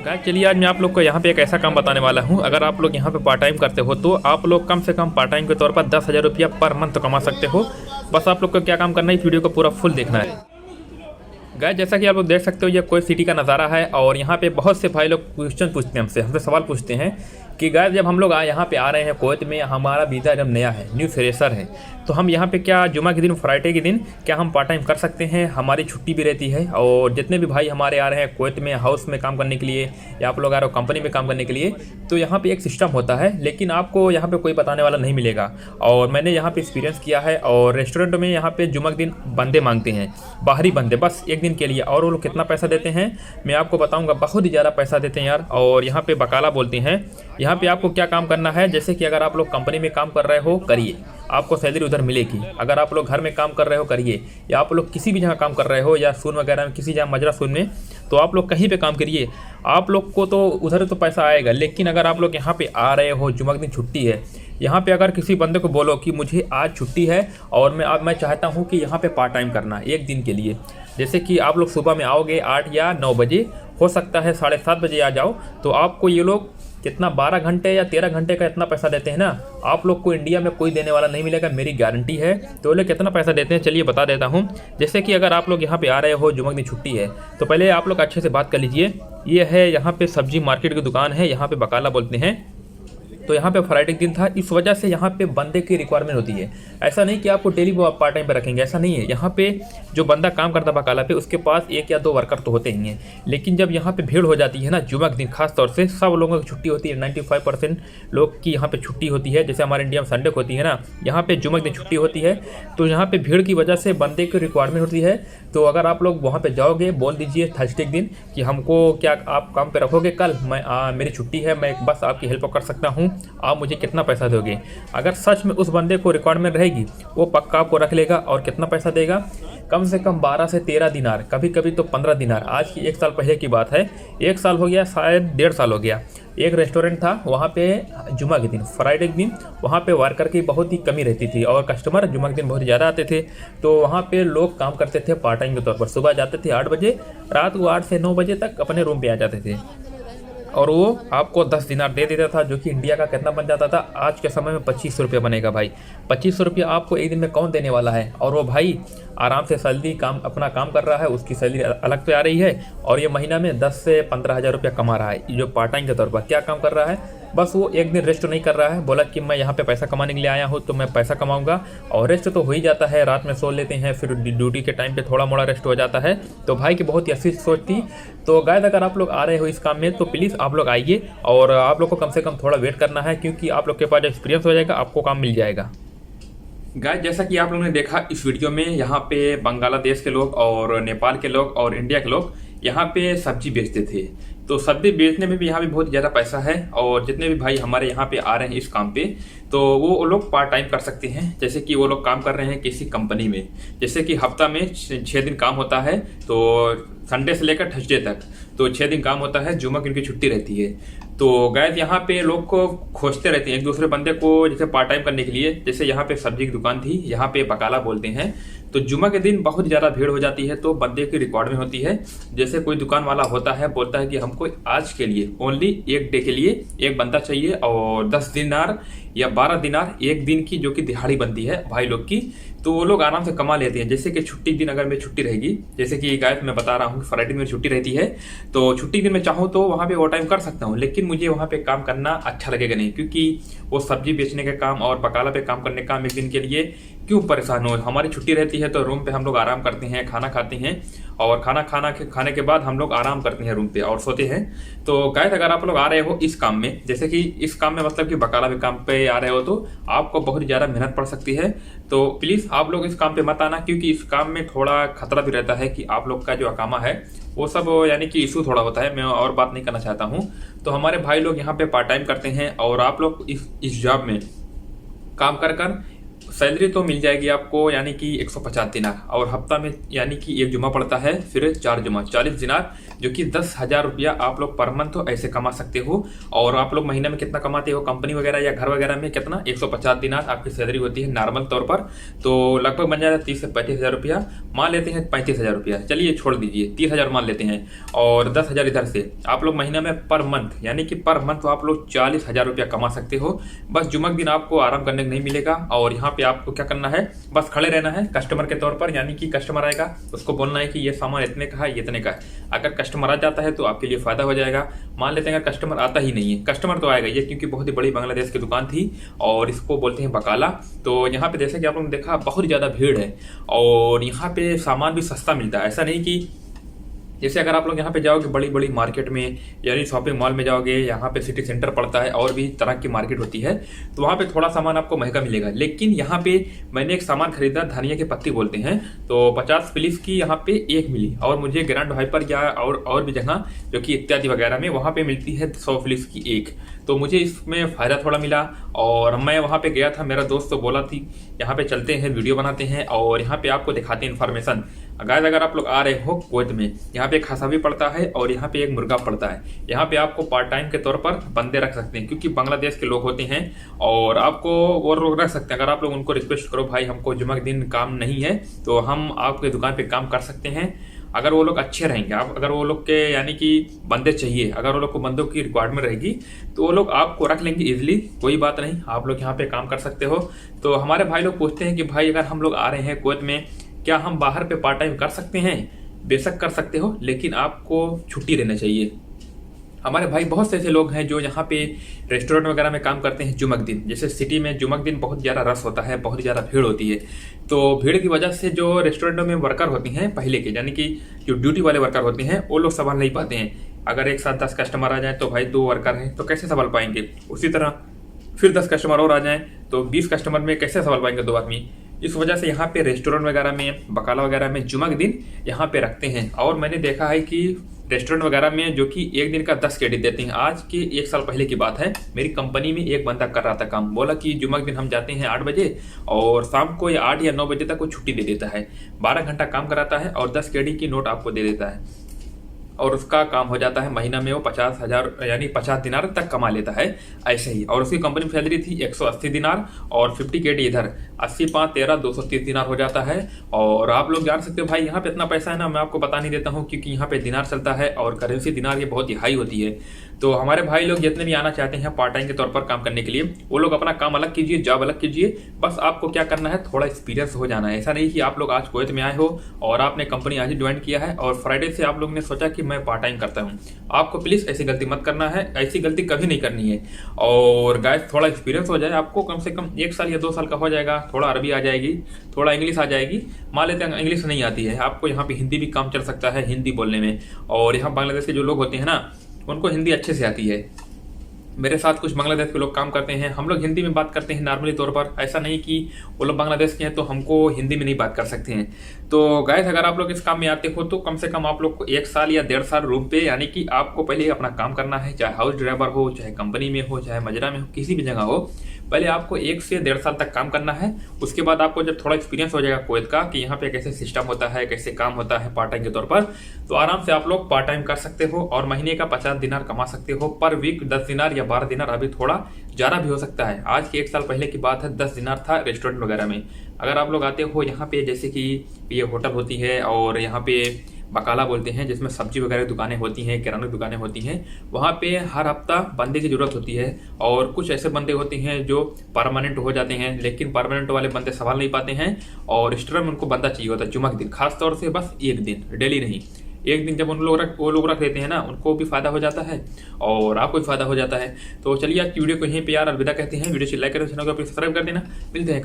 Guys चलिए आज मैं आप लोग को यहाँ पे एक ऐसा काम बताने वाला हूँ। अगर आप लोग यहाँ पे पार्ट टाइम करते हो तो आप लोग कम से कम पार्ट टाइम के तौर पर 10,000 रुपया पर मंथ तो कमा सकते हो। बस आप लोग को क्या काम करना है, वीडियो को पूरा फुल देखना है। गाइस जैसा कि आप लोग देख सकते हो ये कोई सिटी का नज़ारा है और यहाँ पे बहुत से भाई लोग क्वेश्चन पूछते हैं, हमसे सवाल पूछते हैं कि गाइस जब हम लोग यहाँ पे आ रहे हैं कुवैत में, हमारा वीज़ा जब नया है, न्यू फ्रेशर है, तो हम यहाँ पे क्या जुमा के दिन, फ्राइडे के दिन क्या हम पार्ट टाइम कर सकते हैं? हमारी छुट्टी भी रहती है और जितने भी भाई हमारे आ रहे हैं कुवैत में हाउस में काम करने के लिए या आप लोग आ रहे हो कंपनी में काम करने के लिए, तो यहाँ पे एक सिस्टम होता है, लेकिन आपको यहाँ पे कोई बताने वाला नहीं मिलेगा। और मैंने यहाँ पे एक्सपीरियंस किया है और रेस्टोरेंट में यहाँ पे जुमा के दिन बंदे मांगते हैं, बाहरी बंदे, बस एक दिन के लिए। और वो लोग कितना पैसा देते हैं मैं आपको बताऊँगा, बहुत ही ज़्यादा पैसा देते हैं यार। और यहाँ पे बकाला बोलते हैं। यहाँ पे आपको क्या काम करना है, जैसे कि अगर आप लोग कंपनी में काम कर रहे हो करिए, आपको सैलरी उधर मिलेगी। अगर आप लोग घर में काम कर रहे हो करिए, या आप लोग किसी भी जगह काम कर रहे हो या सून वगैरह में, किसी जगह मजरा सून में, तो आप लोग कहीं पे काम करिए, आप लोग को तो उधर तो पैसा आएगा। लेकिन अगर आप लोग यहाँ पे आ रहे हो, जुमा के दिन छुट्टी है, यहाँ पे अगर किसी बंदे को बोलो कि मुझे आज छुट्टी है और मैं चाहता हूँ कि यहाँ पे पार्ट टाइम करना एक दिन के लिए, जैसे कि आप लोग सुबह में आओगे 8 या 9 बजे, हो सकता है 7:30 बजे आ जाओ, तो आपको ये लोग कितना 12 घंटे या 13 घंटे का इतना पैसा देते हैं ना, आप लोग को इंडिया में कोई देने वाला नहीं मिलेगा, मेरी गारंटी है। तो ये लोग कितना पैसा देते हैं चलिए बता देता हूँ। जैसे कि अगर आप लोग यहाँ पे आ रहे हो, जुमा की छुट्टी है, तो पहले आप लोग अच्छे से बात कर लीजिए। ये है यहाँ पे सब्जी मार्केट की दुकान है, यहाँ पे बकाला बोलते हैं। तो यहाँ पे फ्राइडे के दिन था, इस वजह से यहाँ पे बंदे की रिक्वायरमेंट होती है। ऐसा नहीं कि आपको डेली वो आप पार्ट टाइम पे रखेंगे, ऐसा नहीं है। यहाँ पे जो बंदा काम करता बकाला पे, उसके पास 1 या 2 वर्कर तो होते ही हैं। लेकिन जब यहाँ पे भीड़ हो जाती है ना जुमा के दिन, खास तौर से सब लोगों की छुट्टी होती है, 95% लोग की यहाँ पे छुट्टी होती है। जैसे हमारे इंडिया में संडे को होती है ना, यहाँ पे जुमा के दिन छुट्टी होती है, तो यहाँ पे भीड़ की वजह से बंदे की रिक्वायरमेंट होती है। तो अगर आप लोग वहाँ पे जाओगे, बोल दीजिए थर्सडे के दिन कि हमको क्या आप काम पे रखोगे कल, मेरी छुट्टी है, मैं बस आपकी हेल्प कर सकता हूँ, आप मुझे कितना पैसा दोगे? अगर सच में उस बंदे को रिक्वायरमेंट रहेगी, वो पक्का आपको रख लेगा। और कितना पैसा देगा? कम से कम 12 से 13 दिनार, कभी कभी तो 15 दिनार। आज की 1 साल पहले की बात है, 1 साल हो गया, शायद 1.5 साल हो गया। एक रेस्टोरेंट था, वहाँ पे जुमा के दिन, फ्राइडे के दिन, वहाँ पे वर्कर की बहुत ही कमी रहती थी और कस्टमर जुमा के दिन बहुत ज़्यादा आते थे। तो वहाँ पे लोग काम करते थे पार्ट टाइम के तौर पर। सुबह जाते थे 8 बजे, रात को 8 से 9 बजे तक अपने रूम पे आ जाते थे और वो आपको 10 दिनार दे देता था, जो कि इंडिया का कितना बन जाता था आज के समय में 2500 रुपये बनेगा भाई। 2500 रुपये आपको एक दिन में कौन देने वाला है? और वो भाई आराम से सैलरी अपना काम कर रहा है, उसकी सैलरी अलग से आ रही है और ये महीना में 10 से 15,000 रुपया कमा रहा है। जो पार्ट टाइम के तौर पर क्या काम कर रहा है, बस वो एक दिन रेस्ट नहीं कर रहा है, बोला कि मैं यहाँ पे पैसा कमाने के लिए आया हूँ तो मैं पैसा कमाऊंगा। और रेस्ट तो हो ही जाता है, रात में सो लेते हैं, फिर ड्यूटी के टाइम पे थोड़ा मोड़ा रेस्ट हो जाता है। तो भाई की बहुत ही अच्छी सोच थी। तो गाइस अगर आप लोग आ रहे हो इस काम में, तो प्लीज़ आप लोग आइए और आप लोग को कम से कम थोड़ा वेट करना है, क्योंकि आप लोग के पास एक्सपीरियंस हो जाएगा, आपको काम मिल जाएगा। गाइस जैसा कि आप लोगों ने देखा इस वीडियो में, यहाँ पे बांग्लादेश के लोग और नेपाल के लोग और इंडिया के लोग यहाँ पे सब्जी बेचते थे। तो सब्जी बेचने में भी यहाँ पे बहुत ज़्यादा पैसा है। और जितने भी भाई हमारे यहाँ पे आ रहे हैं इस काम पे, तो वो लोग पार्ट टाइम कर सकते हैं। जैसे कि वो लोग काम कर रहे हैं किसी कंपनी में, जैसे कि हफ्ता में 6 दिन काम होता है, तो संडे से लेकर थर्सडे तक, तो 6 दिन काम होता है, जुमा की उनकी छुट्टी रहती है। तो गाइस यहाँ पे लोग को खोजते रहते हैं एक दूसरे बंदे को, जैसे पार्ट टाइम करने के लिए। जैसे यहाँ पे सब्जी की दुकान थी, यहाँ पे बकाला बोलते हैं। तो जुमा के दिन बहुत ज़्यादा भीड़ हो जाती है, तो बंदे की रिक्वायरमेंट होती है। जैसे कोई दुकान वाला होता है, बोलता है कि हमको आज के लिए ओनली एक डे के लिए एक बंदा चाहिए और 10 दिनार या 12 दिनार एक दिन की, जो कि दिहाड़ी बनती है भाई लोग की, तो वो लोग आराम से कमा लेते हैं। जैसे कि छुट्टी दिन अगर मेरी छुट्टी रहेगी, जैसे कि गाइस मैं बता रहा हूँ फ्राइडे में छुट्टी रहती है, तो छुट्टी दिन में चाहूँ तो वहाँ पे ओवर टाइम कर सकता हूँ। लेकिन मुझे वहाँ पे काम करना अच्छा लगेगा नहीं, क्योंकि वो सब्जी बेचने का काम और बकाला पे काम करने का एक दिन के लिए क्यों परेशान हो। हमारी छुट्टी रहती है तो रूम पे हम लोग आराम करते हैं, खाना खाते हैं और खाने के बाद हम लोग आराम करते हैं रूम पे और सोते हैं। तो गाइस अगर आप लोग आ रहे हो इस काम में, जैसे कि इस काम में मतलब कि बकाला पे काम पे आ रहे हो, तो आपको बहुत ज़्यादा मेहनत पड़ सकती है। तो प्लीज़ आप लोग इस काम पे मत आना, क्योंकि इस काम में थोड़ा खतरा भी रहता है कि आप लोग का जो अकामा है वो सब यानी कि इशू थोड़ा होता है। मैं और बात नहीं करना चाहता हूँ। तो हमारे भाई लोग यहाँ पे पार्ट टाइम करते हैं और आप लोग इस जॉब में काम कर सैलरी तो मिल जाएगी आपको, यानी कि 150 दिनार, और हफ्ता में यानी कि एक जुमा पड़ता है, फिर 4 जुमा 40 दिनार जो कि 10,000 रुपया आप लोग पर मंथ ऐसे कमा सकते हो। और आप लोग महीने में कितना कमाते हो कंपनी वगैरह या घर वगैरह में, कितना 150 दिनार आपकी सैलरी होती है नॉर्मल तौर पर, तो लगभग बन जाता है 30 से 35,000 रुपया। मान लेते हैं 35,000 रुपया, चलिए छोड़ दीजिए 30,000 मान लेते हैं, और 10,000 इधर से आप लोग महीने में पर मंथ यानी कि पर मंथ आप लोग 40,000 रुपया कमा सकते हो। बस जुम्मे दिन आपको आराम करने को नहीं मिलेगा, और यहाँ पे आपको क्या करना है, बस खड़े रहना है कस्टमर के तौर पर, यानी कि कस्टमर आएगा उसको बोलना है कि ये सामान इतने का है, ये इतने का है। अगर कस्टमर आ जाता है तो आपके लिए फायदा हो जाएगा। मान लेते हैं अगर कस्टमर आता ही नहीं है, कस्टमर तो आएगा ये, क्योंकि बहुत ही बड़ी बांग्लादेश की दुकान थी और इसको बोलते हैं बकाला। तो यहाँ पे जैसे कि आप लोगों ने देखा बहुत ज़्यादा भीड़ है, और यहाँ पे सामान भी सस्ता मिलता है। ऐसा नहीं कि जैसे अगर आप लोग यहाँ पे जाओगे बड़ी बड़ी मार्केट में यानी शॉपिंग मॉल में जाओगे, यहाँ पे सिटी सेंटर पड़ता है और भी तरह की मार्केट होती है, तो वहाँ पे थोड़ा सामान आपको महंगा मिलेगा। लेकिन यहाँ पे मैंने एक सामान खरीदा, धनिया की पत्ती बोलते हैं, तो 50 फिलिस की यहाँ पे एक मिली, और मुझे ग्रैंड हाइपर या और भी जगह जो कि इत्यादि वगैरह में वहाँ पे मिलती है 100 फिलिस की एक। तो मुझे इसमें फ़ायदा थोड़ा मिला, और मैं वहाँ पे गया था, मेरा दोस्त तो बोला थी यहाँ पे चलते हैं वीडियो बनाते हैं और यहाँ पे आपको दिखाते हैं इन्फॉर्मेशन। गाइस अगर आप लोग आ रहे हो कुवैत में, यहाँ पे एक खसा भी पड़ता है और यहाँ पे एक मुर्गा पड़ता है। यहाँ पे आपको पार्ट टाइम के तौर पर बंदे रख सकते हैं, क्योंकि बांग्लादेश के लोग होते हैं और आपको वो लोग रख सकते हैं। अगर आप लोग उनको रिक्वेस्ट करो भाई हमको जुम्मे के दिन काम नहीं है तो हम आपके दुकान पे काम कर सकते हैं, अगर वो लोग अच्छे रहेंगे, आप अगर वो लोग के यानी कि बंदे चाहिए, अगर वो लोग को बंदों की रिक्वायरमेंट रहेगी तो वो लोग आपको रख लेंगे इजीली, कोई बात नहीं, आप लोग यहाँ पे काम कर सकते हो। तो हमारे भाई लोग पूछते हैं कि भाई अगर हम लोग आ रहे हैं कुवैत में, क्या हम बाहर पे पार्ट टाइम कर सकते हैं? बेशक कर सकते हो, लेकिन आपको छुट्टी देना चाहिए। हमारे भाई बहुत से ऐसे लोग हैं जो यहाँ पे रेस्टोरेंट वगैरह में काम करते हैं जुम्मे दिन। जैसे सिटी में जुम्मे दिन बहुत ज़्यादा रश होता है, बहुत ज़्यादा भीड़ होती है, तो भीड़ की वजह से जो रेस्टोरेंटों में वर्कर होती हैं पहले के, यानी कि जो ड्यूटी वाले वर्कर होते हैं, वो लोग संभाल नहीं पाते हैं। अगर एक साथ 10 कस्टमर आ जाए तो भाई 2 वर्कर हैं तो कैसे संभाल पाएंगे, उसी तरह फिर 10 कस्टमर और आ जाएं तो 20 कस्टमर में कैसे संभाल पाएंगे 2 आदमी। इस वजह से यहाँ पे रेस्टोरेंट वगैरह में, बकाला वगैरह में जुम्मे के दिन यहाँ पे रखते हैं। और मैंने देखा है कि रेस्टोरेंट वगैरह में जो कि एक दिन का 10 क्रेडिट देते हैं। आज के 1 साल पहले की बात है, मेरी कंपनी में एक बंदा कर रहा था काम, बोला कि जुम्मे के दिन हम जाते हैं 8 बजे और शाम को या 8 या 9 बजे तक वो छुट्टी दे देता है, 12 घंटा काम कराता है और 10 क्रेडिट की नोट आपको दे देता है, और उसका काम हो जाता है। महीना में वो 50,000 यानी 50 दिनार तक कमा लेता है ऐसे ही। और उसकी कंपनी में सैलरी थी 180 दिनार और 50 के इधर 80 5 13 230 दिनार हो जाता है। और आप लोग जान सकते हो भाई यहाँ पे इतना पैसा है ना, मैं आपको बता नहीं देता हूँ, क्योंकि यहाँ पे दिनार चलता है और करेंसी दिनार ये बहुत ही हाई होती है। तो हमारे भाई लोग जितने भी आना चाहते हैं पार्ट टाइम के तौर पर काम करने के लिए, वो लोग अपना काम अलग कीजिए, जॉब अलग कीजिए। बस आपको क्या करना है, थोड़ा एक्सपीरियंस हो जाना है। ऐसा नहीं कि आप लोग आज कुवैत में आए हो और आपने कंपनी आज ही ज्वाइन किया है और फ्राइडे से आप लोग ने सोचा कि मैं पार्ट टाइम करता हूँ। आपको प्लीज ऐसी गलती मत करना है, ऐसी गलती कभी नहीं करनी है। और गाइस थोड़ा एक्सपीरियंस हो जाए आपको, कम से कम 1 साल या 2 साल का हो जाएगा, थोड़ा अरबी आ जाएगी, थोड़ा इंग्लिश आ जाएगी। मान लेते हैं इंग्लिश नहीं आती है आपको, यहाँ पे हिंदी भी काम चल सकता है हिंदी बोलने में। और यहाँ बांग्लादेश के जो लोग होते हैं ना, उनको हिंदी अच्छे से आती है। मेरे साथ कुछ बांग्लादेश के लोग काम करते हैं, हम लोग हिंदी में बात करते हैं नॉर्मली तौर पर, ऐसा नहीं कि वो लोग बांग्लादेश के हैं तो हमको हिंदी में नहीं बात कर सकते हैं। तो गाइस अगर आप लोग इस काम में आते हो तो कम से कम आप लोग को 1 साल या 1.5 साल रूम पे, यानी कि आपको पहले अपना काम करना है, चाहे हाउस ड्राइवर हो, चाहे कंपनी में हो, चाहे मजरा में हो, किसी भी जगह हो, पहले आपको 1 से 1.5 साल तक काम करना है। उसके बाद आपको जब थोड़ा एक्सपीरियंस हो जाएगा कुवैत का कि यहाँ पे कैसे सिस्टम होता है, कैसे काम होता है पार्ट टाइम के तौर पर, तो आराम से आप लोग पार्ट टाइम कर सकते हो और महीने का 50 दिनार कमा सकते हो। पर वीक 10 दिनार या 12 दिनार, अभी थोड़ा ज़्यादा भी हो सकता है। आज के 1 साल पहले की बात है, 10 दिनार था रेस्टोरेंट वगैरह में। अगर आप लोग आते हो यहाँ पे, जैसे कि ये होटल होती है और यहाँ पे बकाला बोलते हैं, जिसमें सब्जी वगैरह की दुकानें होती हैं, किराना की दुकानें होती हैं, वहाँ पे हर हफ्ता बंदे की जरूरत होती है। और कुछ ऐसे बंदे होते हैं जो परमानेंट हो जाते हैं, लेकिन परमानेंट वाले बंदे संभाल नहीं पाते हैं और रेस्टोरेंट में उनको बंदा चाहिए होता है जुम्मे के दिन, खास तौर से बस 1 दिन, डेली नहीं। 1 दिन जब वो लोग रख लेते हैं ना, उनको भी फायदा हो जाता है और आपको भी फायदा हो जाता है। तो चलिए आज की वीडियो को यहीं पे यार अलविदा कहते हैं। वीडियो से लाइक करें, चैनल को सब्सक्राइब कर देना। मिलते हैं कल।